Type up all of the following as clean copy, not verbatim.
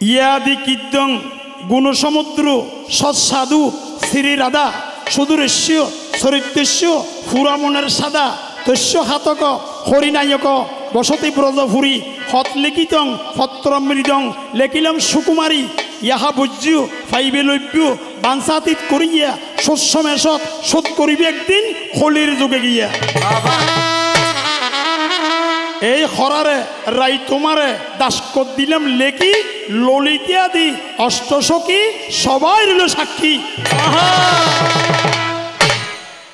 ইয়াদি কীর্তন গুণসমুদ্র সৎসাধু শ্রী রাধা সুদূরেশ্য চরিত্রেশ্য ফুরামনের সাদা তস্য হাতক হরিনায়ক বসতি ব্রজভুরি হত লিখিতং পত্রমৃদং লেখিলাম সুকুমারী ইহা বুজ্য ফাইবে লভ্য বাঞ্ছাতীত করিয়া শস্যমেষত শোধ করিবে একদিন হোলির যুগে গিয়া। এই হরারে রাই তোমারে দাস কর দিলাম লেখি ললিতা দি অষ্টসখী সবাই রইল সাক্ষী।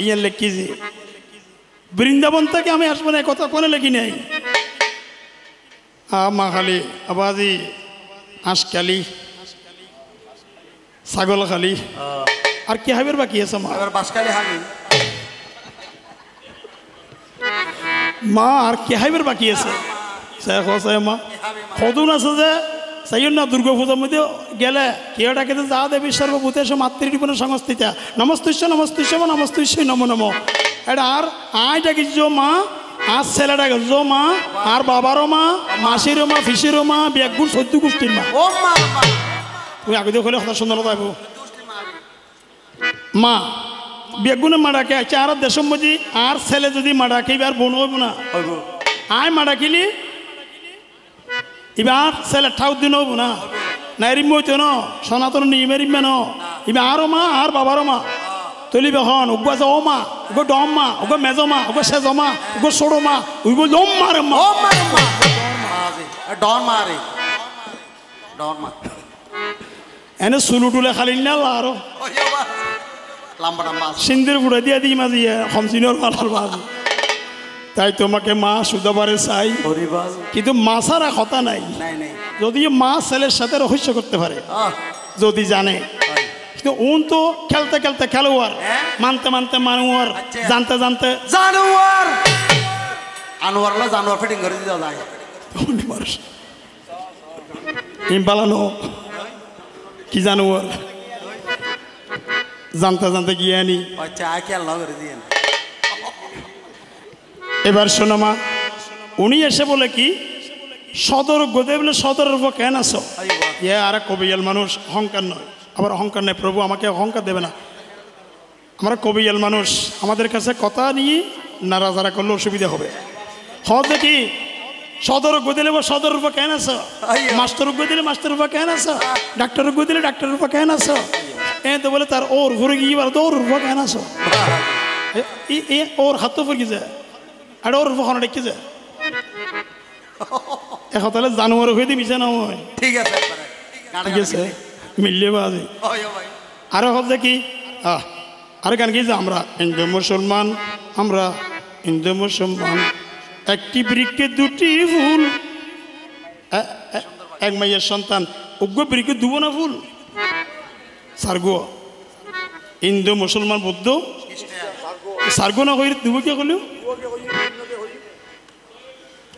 ইয়ে লেখি যে বৃন্দাবন থেকে আমি আসবো না কথা কোনে লেখি নাই। মা খালি আবাজি হাঁস খালি ছাগল খালি আর কি হাইবের বাকি আছে মা আর কি হাইবের বাকি আছে মা সদুন আছে যে চাই না দুর্গা পূজার মধ্যে গেলে কেউটাকে যা দেবী সর্বভূতেশ মাতৃপূর্ণ সংস্থিতা নমস্তুষ্য নমস্তুষ্য নমস্তুষ্য নম নম এটা আর আইটাকে জো মা আর ছেলেটাকে জো মা আর বাবারও মা মাসিরও মা ফিসিরও মা ব্যাগুর 14 গোষ্ঠীর মা তুমি আগে দিয়ে হলে কথা সুন্দর যাইব মা বেগুনে মাডাকে আছে আর দেশের মধ্যে আর ছেলে যদি মাডাকে এবার বোন হইব না আয় মাডাকিলি এবার ছেলে ঠাউ দিন হইব না নাইরিম হইতো ন সনাতন নিয়মেরিম ন এবার আরও মা আর বাবারও মা তলি বেখন উগা যে ও মা উগো ডম মা উগো মেজ মা উগো সেজ মা উগো সড়ো মা উগো ডম মারে মা ডন মারে ডন মা এনে চুলু টুলে খালি না আরো সিন্দির ফুড়ে দিয়া দিই মাঝি সমচিনের মালার মাঝ তাই তোমাকে মা শুধাবারে চাই কিন্তু মা ছাড়া কথা নাই যদি মা ছেলের সাথে রহস্য করতে পারে যদি জানে কিন্তু উন তো খেলতে খেলতে খেলোয়ার মানতে মানতে মানুয়ার জানতে জানতে জানোয়ার আনোয়ার না জানোয়ার ফিটিং করে দিতে যায় ইম্পালানো কি জানোয়ার জানতে জানতে গিয়ে আনি এবার শোনো মা উনি এসে বলে কি সদর গোদে বলে সদরের উপর কেন আসো ইয়ে আর কবিয়াল মানুষ অহংকার নয় আবার অহংকার নেই প্রভু আমাকে অহংকার দেবে না আমরা কবিয়াল মানুষ আমাদের কাছে কথা নিয়ে নাড়াচাড়া করলে অসুবিধা হবে দেখি সদর গো দিলে সদর উপর কেন আসো মাস্টার গো দিলে মাস্টার উপর কেন আসো ডাক্তার গো দিলে ডাক্তার উপর কেন আসো এ তো বলে তার ওর ঘুরে গিয়ে তোর উপর কেন আসো ওর হাত উপর কি যায় আর ওর উপর খানা ডেকে যায় এখন তাহলে জানুয়ারি হয়ে দিবি না ঠিক আছে ঠিক আছে মিললে বাজে আরো হচ্ছে কি আর গান কি যে আমরা হিন্দু মুসলমান আমরা হিন্দু মুসলমান একটি বৃক্ষে দুটি ফুল এক মাইয়ের সন্তান উগ্র বৃক্ষে দুবো না ফুল সার্গো হিন্দু মুসলমান বৌদ্ধ সার্গো না হয়ে দুবো কে হলেও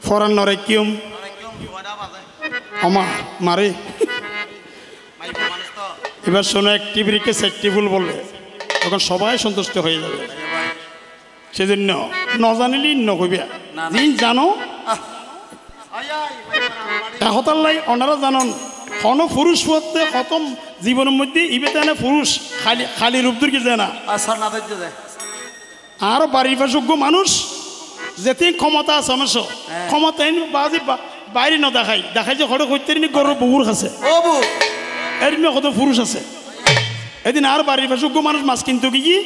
ফরান নরে কিয়ম আমা মারে এবার শোনো একটি বৃক্ষে 4টি ফুল বলবে তখন সবাই সন্তুষ্ট হয়ে যাবে সেজন্য ন জানিলি নকইবে যিন জানো হতাল্লাই ওনারা জানন হন পুরুষ পড়তে খতম জীবনের মধ্যে ইবে তেনে পুরুষ খালি খালি রূপ দুর্গে যায় না আর বাড়ির পাশযোগ্য মানুষ যেতে ক্ষমতা আছে আমার ক্ষমতা বাজি বাইরে ন দেখাই দেখাই যে হঠাৎ হইতে গরুর বহুর আছে এর কত পুরুষ আছে এদিন আর বাড়ির পাশযোগ্য মানুষ মাছ কিনতে গিয়ে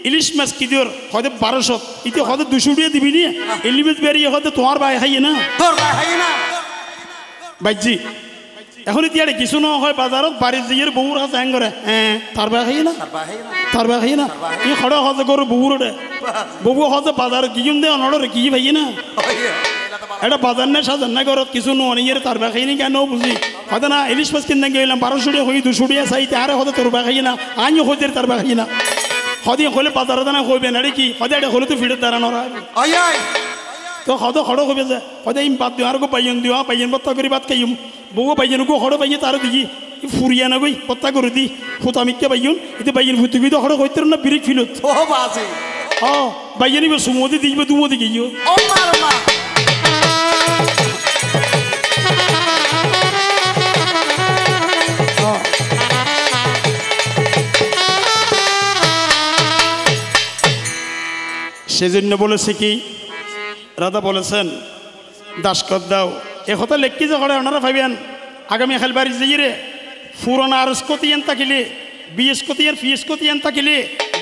ইলিশ মাছ কি দিওর হয়তো 1200 ইতি হয়তো 200 দিয়ে দিবি নি ইলিশ বেরিয়ে হয়তো তোমার ভাই খাইয়ে না বাইজি এখন ইতিহারে কিছু না হয় বাজারত বাড়ির জিয়ের বউর আছে হ্যাং করে হ্যাঁ তার ভাই খাইয়ে না তার ভাই খাইয়ে না ই খড়ে হয়তো গরু বউর ওঠে বউ হয়তো বাজার গিয়ে দে অনড়ে কি ভাইয়ে না এটা বাজার নেই সাজার না ঘরত কিছু নিয়ে তার ভাই খাইনি কেন বুঝি হয়তো না ইলিশ মাছ কিনতে গেলাম 1200 দিয়ে হই 200 দিয়ে চাইতে আরে হয়তো তোর ভাই খাইয়ে না আমিও হইতে তার ভাই খাইয়ে না হদি হলে বাজারে দানা হইবে না রে কি হদে এটা হলে তো ফিডের দাঁড়ানো তো হদ খড়ো হইবে যে হদে ইম বাদ দিও আর গো পাইন দিও পাইন পত্তা করি বাদ খাইম বউ পাইন গো খড়ো পাইয়ে তার দিই ফুরিয়া না গই পত্তা করে দি ফুতা মিকে পাইন এতে পাইন ফুতি গই তো খড়ো হইতে না বিরিক ফিলত ও বাসে বাইনি বে সুমদি দিবে দুমদি গিয়ে ও মারমা সেজন্য বলেছে কি রাধা বলেছেন দাসকর দাও এ কথা লেখি যে করে ওনারা ভাবিয়ান আগামী খেলবাড়ি যাইরে পুরোনো আরস কতিয়ান তাকিলে বিএস কতিয়ান ফিএস কতিয়ান তাকিলে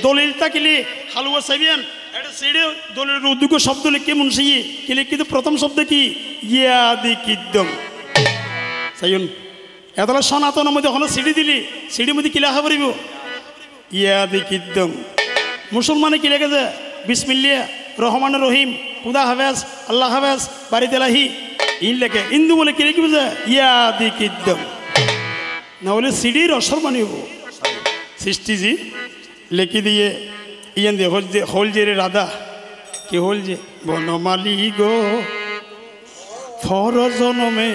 দলিল তাকিলে হালুয়া সাইবিয়ান এটা সেড়ে দলের উদ্যোগ শব্দ লিখে মুনসি কি লিখি তো প্রথম শব্দ কি ইয়াদি কিদ্দম সাইন এতলা সনাতনের মধ্যে হলো সিঁড়ি দিলি সিঁড়ির মধ্যে কি লেখা পারিব ইয়াদি কিদ্দম মুসলমানে কি লেগেছে বিসমিল্লাহ রহমান রহিম খুদা হাফেজ আল্লাহ হাফেজ বাড়িতে লাহি ইন লেখে হিন্দু বলে কি লিখবে যে ইয়াদি কিদ্দম না হলে সিঁড়ির অসর মানিব সৃষ্টিজি লেখি দিয়ে ইয়ান দিয়ে হল যে রে রাধা কি হল যে বনমালী গো ফর জনমে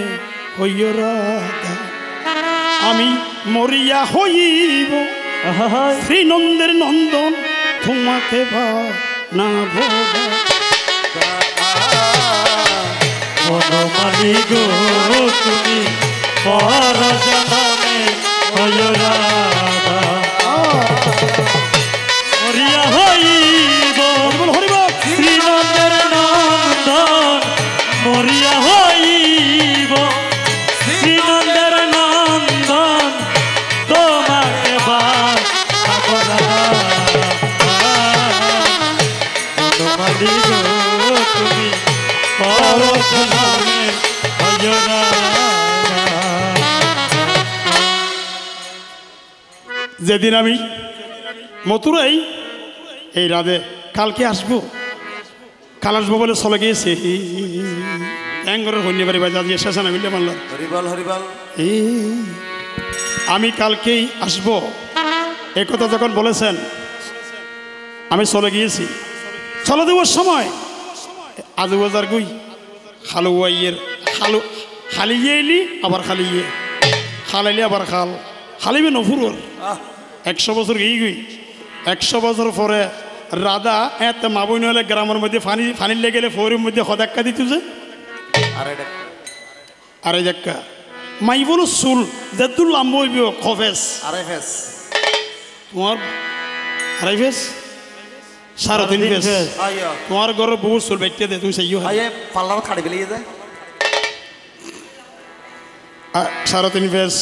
হইয় রাধা আমি মরিয়া হইব শ্রীনন্দের নন্দন তোমাকে না বনমালী গো তুমি পর জনমে হইয় রাধা মরিয়া হইব শ্রীনন্দের নন্দন মরিয়া হইব শ্রীনন্দের নন্দন তোমাকে বনমালী গো তুমি পর জনমে হইয় রাধা যেদিন আমি মথুরাই এই রাধে কালকে আসবো কাল আসবো বলে চলে গিয়েছে ট্যাঙ্গরের হন্যে বাড়ি বাজা দিয়ে শেষে না মিললে মানলাম হরিবল হরিবল আমি কালকেই আসবো এ কথা যখন বলেছেন আমি চলে গিয়েছি চলে দেওয়ার সময় আজু বাজার গুই খালুয়াইয়ের খালিয়ে এলি আবার খালিয়ে খালাইলি আবার খালিবে নফুরোর 100 বছর গিয়ে গুই 100 বছর পরে রাধা এত মাবুই হলে গ্রামের মধ্যে ফানি লেগে গেলে ফোরের মধ্যে হদাক্কা দিত যে আড়াই ধাক্কা মাই বলো চুল যেতুল লাম্ব হইব খফেস তোমার আড়াই ফেস 3.5 ফেস তোমার ঘরের বহুত চুল ব্যক্তি দে তুমি চাইও পাল্লার খাড়ি বেরিয়ে যায় 3.5 ফেস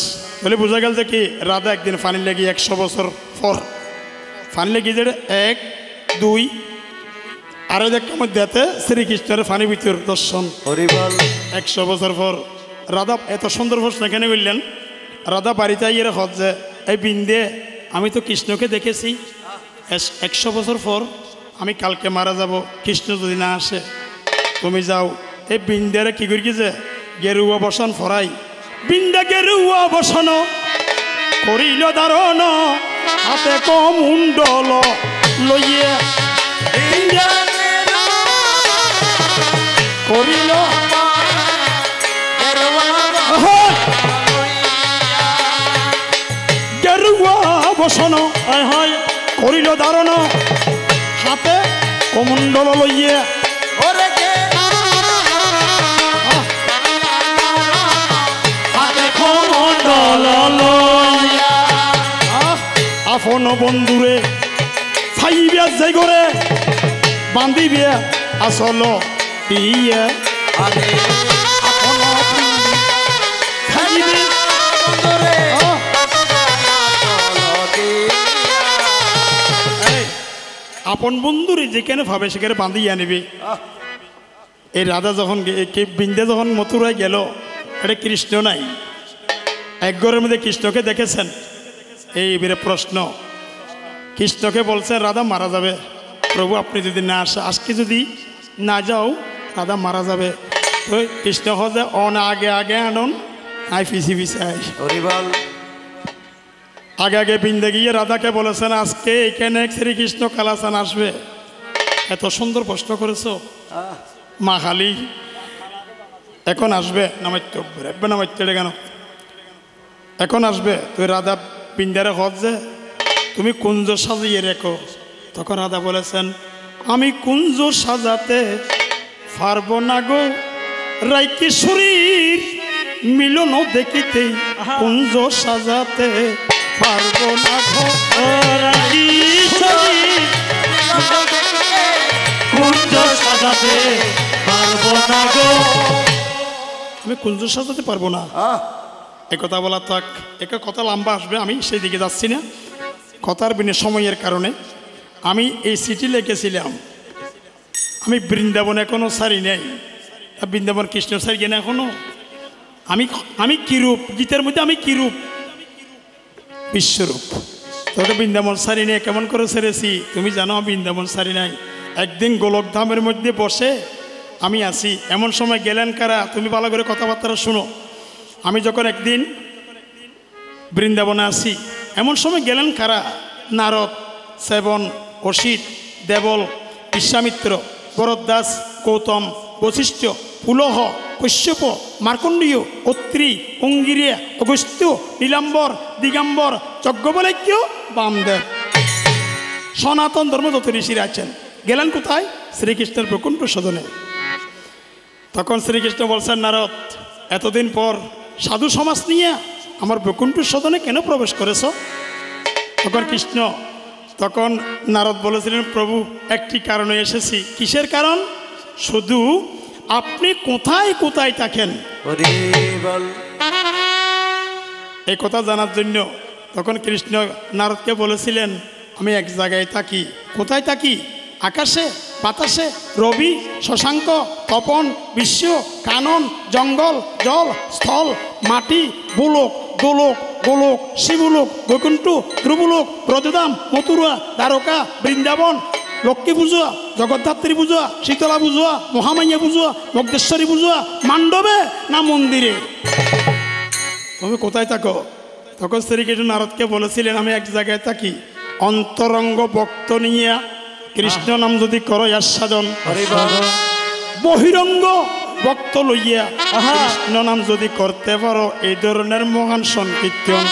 বলে বোঝা গেল যে কি রাধা একদিন ফানি লেগে 100 বছর পর ফানি লেগে যে 1 2 আড়াই ধাক্কার মধ্যে শ্রীকৃষ্ণের ফানি ভিতর দর্শন 100 বছর পর রাধা এত সুন্দর প্রশ্ন এখানে বললেন রাধা বাড়িতে আইয়ের হজ যে এই বিন্দে আমি তো কৃষ্ণকে দেখেছি 100 বছর পর আমি কালকে মারা যাব কৃষ্ণ যদি না আসে তুমি যাও এই বিন্দারে কি করি যে গেরুয়া বসন ফরাই বিন্দা গেরুয়া বসন করিল দারণ হাতে কমুণ্ডল লইয়ে করিল গেরুয়া বসন করিল দারণ হাতে কমুণ্ডল লইয়ে আপন বন্ধুরে ফাইবিয়া যাই করে বান্ধিবিয়া আসল দিয়ে আপন বন্ধুরে যেখানে ভাবে সেখানে বান্ধিয়ে আনিবি এই রাধা যখন বিন্দে যখন মথুরায় গেল এটা কৃষ্ণ নাই এক ঘরের মধ্যে কৃষ্ণকে দেখেছেন এইবারে প্রশ্ন কৃষ্ণকে বলছে রাধা মারা যাবে প্রভু আপনি যদি না আসে আজকে যদি না যাও রাধা মারা যাবে ওই কৃষ্ণ হজে অন আগে আগে আনন আই পিছি পিছে আই আগে আগে বিন্দে গিয়ে রাধাকে বলেছেন আজকে এখানে শ্রীকৃষ্ণ কালাচান আসবে এত সুন্দর প্রশ্ন করেছো মা খালি এখন আসবে নামাইতে কেন এখন আসবে তুই রাধা পিন্ডারে হজ যে তুমি কুঞ্জ সাজিয়ে রেখো তখন রাধা বলেছেন আমি কুঞ্জ সাজাতে পারবো না গো রাই কিশোরীর মিলন দেখিতে কুঞ্জ সাজাতে পারবো না গো রাই কিশোরীর কুঞ্জ সাজাতে পারবো না গো। আমি কুঞ্জ সাজাতে পারবো না, এ কথা বলা থাক। একে কথা লম্বা আসবে, আমি সেই দিকে যাচ্ছি না। কথার বিনে সময়ের কারণে আমি এই চিঠি লিখেছিলাম। আমি বৃন্দাবন এখনো ছাড়ি নাই, বৃন্দাবন কৃষ্ণ ছাড়ি না এখনো। আমি কিরূপ, গীতার মধ্যে আমি কিরূপ, বিশ্বরূপ। তোকে বৃন্দাবন ছাড়ি নাই, কেমন করে ছেড়েছি তুমি জানো? আমি বৃন্দাবন ছাড়ি নাই। একদিন গোলকধামের মধ্যে বসে আমি আছি, এমন সময় গেলেন কারা? তুমি ভালো করে কথাবার্তা শুনো। আমি যখন একদিন বৃন্দাবনে আসি, এমন সময় গেলেন কারা? নারদ, সেবন, অসিত, দেবল, বিশ্বামিত্র, ভরদ্বাজ, গৌতম, বশিষ্ঠ, পুলহ, কশ্যপ, মার্কণ্ডীয়, অত্রি, অঙ্গিরিয়া, অগস্ত্য, নীলাম্বর, দিগম্বর, যজ্ঞবলৈক্য, বামদেব, সনাতন ধর্ম যত ঋষিরা আছেন। গেলেন কোথায়? শ্রীকৃষ্ণের বৈকুণ্ঠ সদনে। তখন শ্রীকৃষ্ণ বলছেন, নারদ, এতদিন পর সাধু সমাজ নিয়ে আমার বৈকুণ্ঠ সদনে কেন প্রবেশ করেছ? তখন নারদ বলেছিলেন, প্রভু একটি কারণে এসেছি। কিসের কারণ? শুধু আপনি কোথায় কোথায় থাকেন এই কথা জানার জন্য। তখন কৃষ্ণ নারদকে বলেছিলেন, আমি এক জায়গায় থাকি। কোথায় থাকি? আকাশে, বাতাসে, রবি, শশাঙ্ক, তপন, বিশ্ব, কানন, জঙ্গল, জল, স্থল, মাটি, ভূলোক, গোলোক, গোলোক, শিবলোক, বৈকুণ্ঠ, ধ্রুবলোক, ব্রজধাম, মথুরা, দ্বারকা, বৃন্দাবন, লক্ষ্মী পুজো, জগদ্ধাত্রী পুজো, শীতলা পুজো, মহামাইয়া পুজো, মগ্ধেশ্বরী পুজো, মান্ডবে না মন্দিরে? তুমি কোথায় থাকো? তখন শ্রীকৃষ্ণ নারদকে বলেছিলেন, আমি এক জায়গায় থাকি। অন্তরঙ্গ ভক্ত নিয়ে কৃষ্ণ নাম যদি করো আস্বাদন, বহিরঙ্গ ভক্ত লইয়া কৃষ্ণ নাম যদি করতে পারো এই ধরনের মহান সংকীর্তন।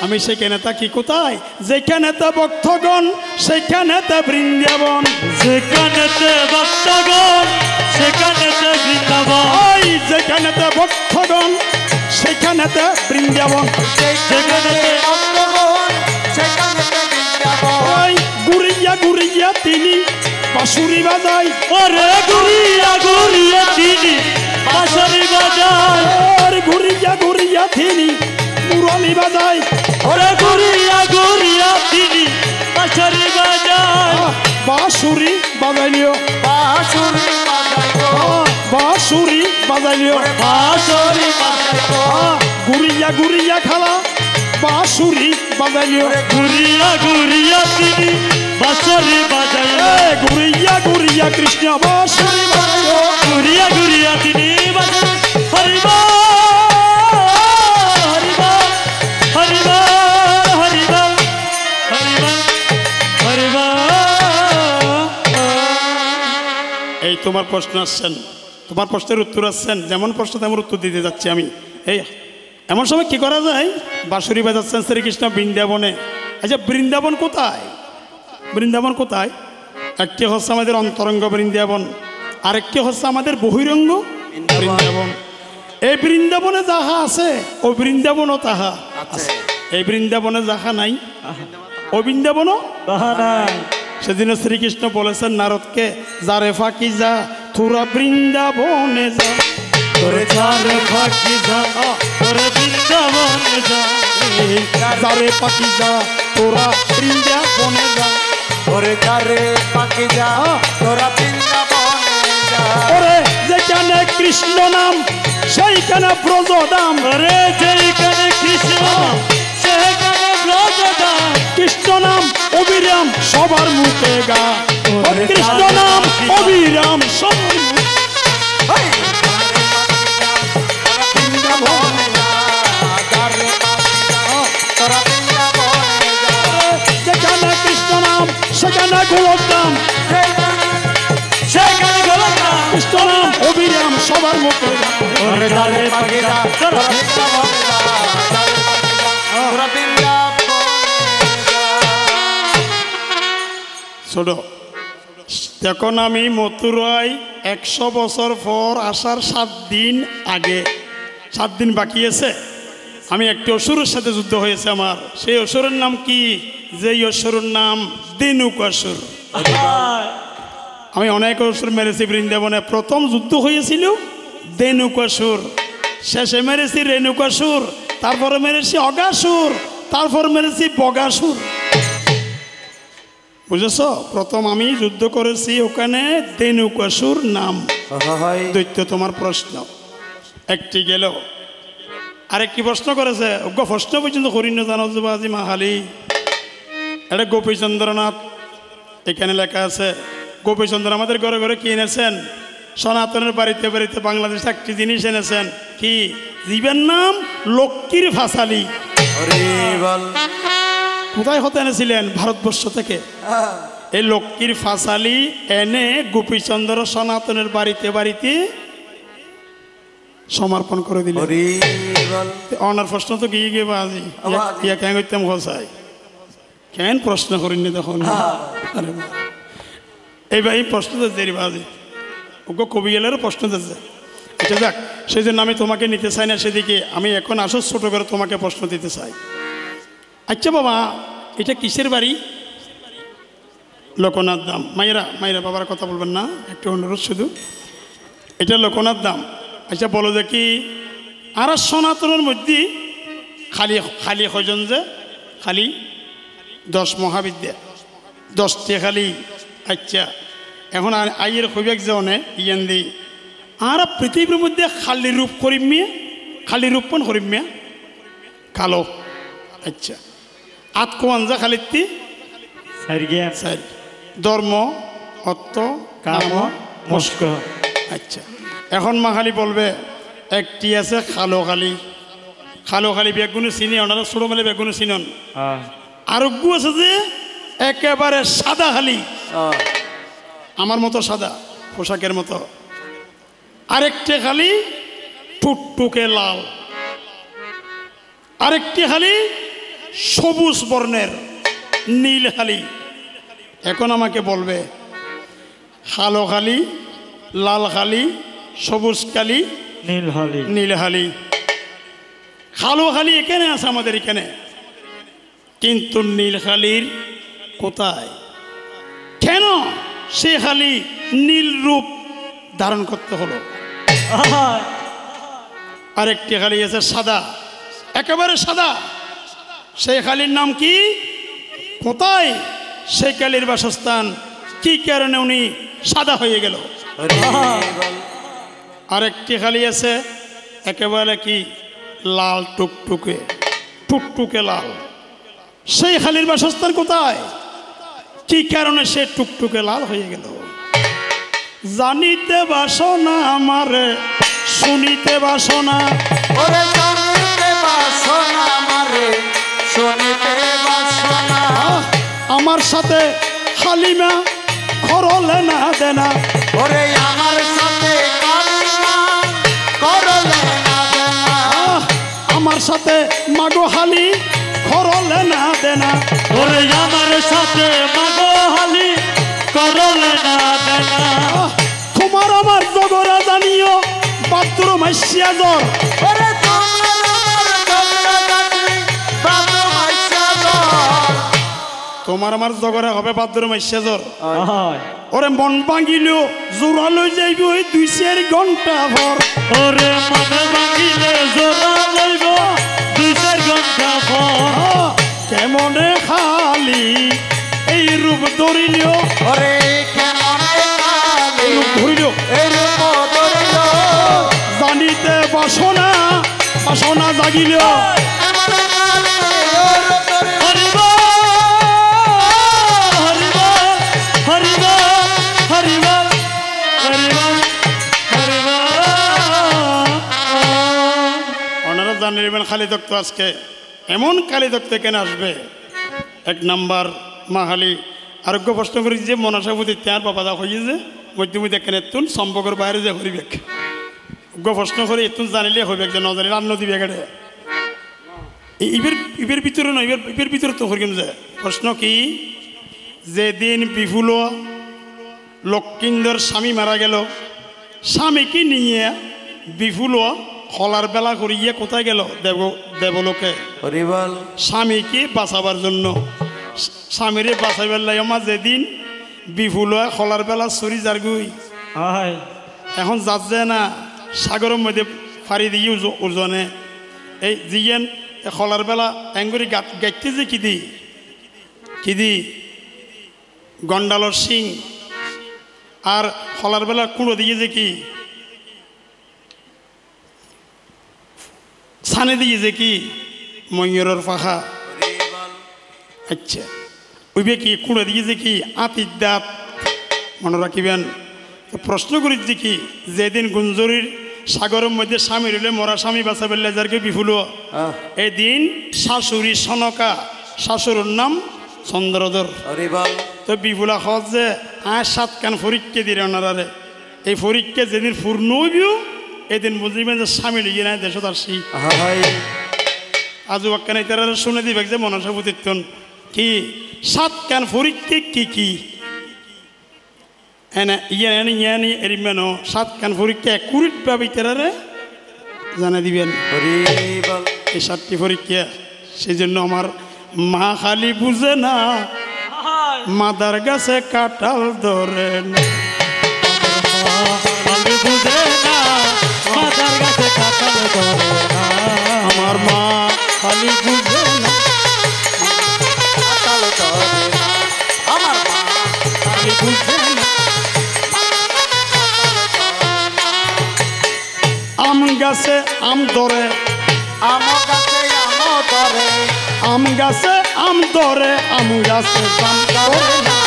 আমি সেখানে থাকি। কোথায়? যেখানেতে ভক্তগণ সেখানেতে বৃন্দাবন, যেখানেতে ভক্তগণ সেখানেতে বৃন্দাবন, যেখানেতে ভক্তগণ সেখানেতে বৃন্দাবন, যেখানেতে ভক্তগণ সেখানেতে বৃন্দাবন। গুড়িয়া গুড়িয়া তিনি বাঁশুরি বাজাই, ওরে গুড়িয়া গুড়িয়া তিনি বাঁশরি বাজায়, ঘুরিয়া ঘুরিয়া তিনি মুরলি বাজাই, ওরে গুড়িয়া গুড়িয়া তিনি বাঁশরি বাজায়। বাঁশুরি বাজাইলিও, বাঁশুরি বাজাইবো, বাঁশুরি বাজাইলিও, বাঁশরি বাজাইবো, ঘুরিয়া ঘুরিয়া খালা বাঁশুরি বাজাইলিও, গুড়িয়া গুড়িয়া তিনি বাঁশরি বাজায়, ঘুরিয়া ঘুরিয়া কৃষ্ণ বাঁশুরি বাজাইও, গুড়িয়া গুড়িয়া তিনি বাজায়। হরিবা হরিবা হরিবা হরিবা হরিবা হরিবা। এই তোমার প্রশ্ন আসছেন, তোমার প্রশ্নের উত্তর আসছেন, যেমন প্রশ্ন তেমন উত্তর দিতে যাচ্ছি আমি। এই এমন সময় কি করা যায়? বাঁশুরি বাজাচ্ছেন শ্রীকৃষ্ণ বৃন্দাবনে। আচ্ছা, বৃন্দাবন কোথায়? বৃন্দাবন কোথায়? একটি হচ্ছে আমাদের অন্তরঙ্গ বৃন্দাবন, আরেকটি হচ্ছে আমাদের বহিরঙ্গ বৃন্দাবন। এই বৃন্দাবনে যাহা আছে ও বৃন্দাবনও তাহা আছে। এই বৃন্দাবনে যাহা নাই ও বৃন্দাবনও তাহা নাই। সেদিন শ্রীকৃষ্ণ বলেছেন নারদকে, যারে ফাঁকি যা তোরা বৃন্দাবনে যা, তোরে যারে ফাঁকি যা তোরে বৃন্দাবনে যা, যারে ফাঁকি যা তোরা বৃন্দাবনে যা, ওরে যারে পাখি যা তোরা বৃন্দাবনে যা। ওরে যেখানে কৃষ্ণ নাম সেইখানে ব্রজধাম, ওরে যেখানে কৃষ্ণ সেখানে ব্রজধাম, কৃষ্ণ নাম অবিরাম সবার মুখে গা, কৃষ্ণ নাম অবিরাম সবার মুখে। হেই! বৃন্দাবনে যা, যারে পাখি যা তোরা বৃন্দাবনে যা। যেখানে কৃষ্ণ নাম সেখানে গোলকধাম, সেখানে গোলকধাম, কৃষ্ণ নাম অবিরাম সবার মুখে গা। ওরে যারে ফাঁকি যা তোরা বৃন্দাবনে যা, যারে পাখি যা তোরা বৃন্দাবনে যা। ছোট তখন আমি মথুরায় 100 বছর পর আসার 7 দিন আগে, 7 দিন বাকি আছে, আমি একটি অসুরের সাথে যুদ্ধ হয়েছে আমার। সেই অসুরের নাম কি? যেই অসুরের নাম দিনুকাসুর। আমি অনেক অসুর মেরেছি বৃন্দাবনে। প্রথম যুদ্ধ হয়েছিল ধেনুকাসুর, শেষে মেরেছি রেণুকাসুর, তারপরে মেরেছি অগাসুর, তারপর মেরেছি বগাসুর। বুঝেছ? প্রথম আমি যুদ্ধ করেছি ওখানে ধেনুকাসুর নাম দৈত্য। তোমার প্রশ্ন একটি গেল, আরেকটি প্রশ্ন করেছে। প্রশ্ন পর্যন্ত হরিণ জানো আজি মাহালি। এটা গোপীচন্দ্রনাথ, এখানে লেখা আছে। গোপীচন্দ্র আমাদের ঘরে ঘরে কি এনেছেন? সনাতনের বাড়িতে বাড়িতে বাংলাদেশে একটি জিনিস এনেছেন। কি? জীবের নাম লক্ষ্মীর ফাসালি। কোথায় হতে এনেছিলেন? ভারতবর্ষ থেকে। এই লক্ষ্মীর ফাসালি এনে গোপীচন্দ্র সনাতনের বাড়িতে বাড়িতে সমর্পণ করে দিলেন। অনার প্রশ্ন তো গিয়ে গিয়ে বাজি ইয়া কেন করতাম ঘোষাই কেন প্রশ্ন করিনি তখন। এইবার এই প্রশ্ন দেরি বাজি ওকে কবি এলেরও প্রশ্ন দিচ্ছে। এটা যাক, সেই জন্য আমি তোমাকে নিতে চাই না সেদিকে। আমি এখন আসো ছোট করে তোমাকে প্রশ্ন দিতে চাই। আচ্ছা বাবা, এটা কিসের বাড়ি? লোকনাথ ধাম। মায়েরা মায়েরা বাবার কথা বলবেন না, একটু অনুরোধ শুধু। এটা লোকনাথ ধাম। আচ্ছা বলো দেখি, আর সনাতনের মধ্যে খালি খালি কয়জন? যে খালি 10 মহাবিদ্যা, 10টি খালি। আচ্ছা এখন আইয়ের খুবই একজনে ইয়ান দি আর পৃথিবীর মধ্যে খালি রূপ করিম মিয়া, খালি রূপন করিম মিয়া কালো। আচ্ছা আতকোয়ানজা খালিতি ধর্ম, অর্থ, কাম, মস্ক। আচ্ছা এখন মা খালি বলবে একটি আছে খালো খালি। খালো খালি বেগুনি চিনি, ওনারা ছোট মেলে বেগুনি চিনন। আরোগ্য আছে যে একেবারে সাদা খালি, আমার মতো সাদা, পোশাকের মতো। আরেকটি খালি টুকটুকে লাল, আরেকটি খালি সবুজ বর্ণের নীল খালি। এখন আমাকে বলবে কালো খালি, লাল খালি, সবুজ কালি, নীল খালি। কালো খালি এখানে আছে আমাদের এখানে, কিন্তু নীল খালির কোথায়? কেন সে খালি নীল রূপ ধারণ করতে হলো? আরেকটি খালি আছে সাদা, একেবারে সাদা। সেই খালির নাম কি? কোথায় সেই কালির বাসস্থান? কি কারণে উনি সাদা হয়ে গেল? আরেকটি খালি আছে একেবারে কি লাল, টুকটুকে, টুকটুকে লাল। সেই খালির বাসস্থান কোথায়? কি কারণে সে টুকটুকে লাল হয়ে গেল? জানিতে বাসনা আমারে, শুনিতে বাসনা, আমার সাথে হালিমা করলে না দেনা। ওরে আমার সাথে করলে না দেনা, আমার সাথে মাগো হালি করলে না দেনা। ওরে আমার সাথে মাগো হালি করলে না দেনা। তোমার আমার জগরা জানিও বাদ্র মাইশিয়া জ্বর। ওরে তোমার আমার জগরা জানি বাদ্র মাইশিয়া জ্বর। তোমার আমার জগরা হবে বাদ্র মাইশিয়া জ্বর। ওরে মন ভাঙিলেও জোড়া লই যাইব ওই 2-4 ঘন্টা ভর। ওরে মন ভাঙিলে জোড়া লইব 2-4 ঘন্টা ভর। কেমনে খালি এই রূপ ধরিলেও, ওরে কেমনে খালি রূপ ধরিলেও, এই রূপ ধরিলেও, জানিতে বাসনা, বাসনা জাগিলেও। ওনারা জানিয়ে নেবেন খালি দত্ত আজকে এমন কালী দত্ত কেন আসবে? 1 নাম্বার মাহালি আরোগ্য প্রশ্ন করি যে মনসাপতি তার বাবা দা হয়ে যে মধ্যমধ্যে কেন এতুন সম্পর্কের বাইরে যে হরিবেক প্রশ্ন করে এতুন জানিলে হইবেক, যে না জানিলে আন্ন দিবে গেড়ে। ইবের ভিতরে নয়, ইবের ভিতরে তো হরিম যে প্রশ্ন কি? যেদিন বিপুল লক্ষ্মীন্দর স্বামী মারা গেল, স্বামীকে নিয়ে বিপুল হলার বেলা করিয়ে কোথায় গেল? দেবলোকে। স্বামীকে বাঁচাবার জন্য, স্বামীরে বাঁচাইবার লাগে আমার যেদিন বিফুল হয় খলার বেলা চুরি যার গুই হয় এখন যাচ্ছে না সাগরের মধ্যে ফাড়ি দিয়ে ওজনে এই জিয়েন খলার বেলা এঙ্গুরি গাইতে যে কি দি গন্ডালর সিং আর খলার বেলা কুড়ো দিয়ে যে কি ছানে দিয়ে যে কি ময়ূরের পাখা আচ্ছা ওইবে কি কুড়ো দিয়ে যে কি আতির দাঁত মনে রাখিবেন প্রশ্ন করি যে কি যেদিন গুঞ্জরির সাগরের মধ্যে স্বামী রইলে মরা স্বামী বাঁচা বেললে যারকে বিফুল এদিন শাশুড়ি সনকা শাশুড়ের নাম চন্দ্রধর তো বিফুলা হজ যে আর 7 কান পরীক্ষা দিলে ওনারে এই পরীক্ষা যেদিন পূর্ণ হইবিও এদিন বুঝিবেন যে স্বামী লিগে নাই দেশত আসছি আজু আক্কানে তারা শুনে দিবে যে মনসা প্রতিত্বন কি 7 কান পরীক্ষা কি এনে ইয়ানি এরিমেনো 7 কান পরীক্ষা কুড়িট পাবি তারারে জানা দিবেন এই 7টি পরীক্ষা সেই জন্য আমার মা খালি বুঝে না মাদার গাছে কাঁঠাল ধরে না বুঝে না মাথার কাছে কাঁঠাল ধরে না আমার মা খালি বুঝে না কাঁঠাল ধরে না আমার মা খালি বুঝে না আম গাছে আম ধরে আম গাছে আম ধরে আম গাছে আম ধরে আম গাছে আম ধরে না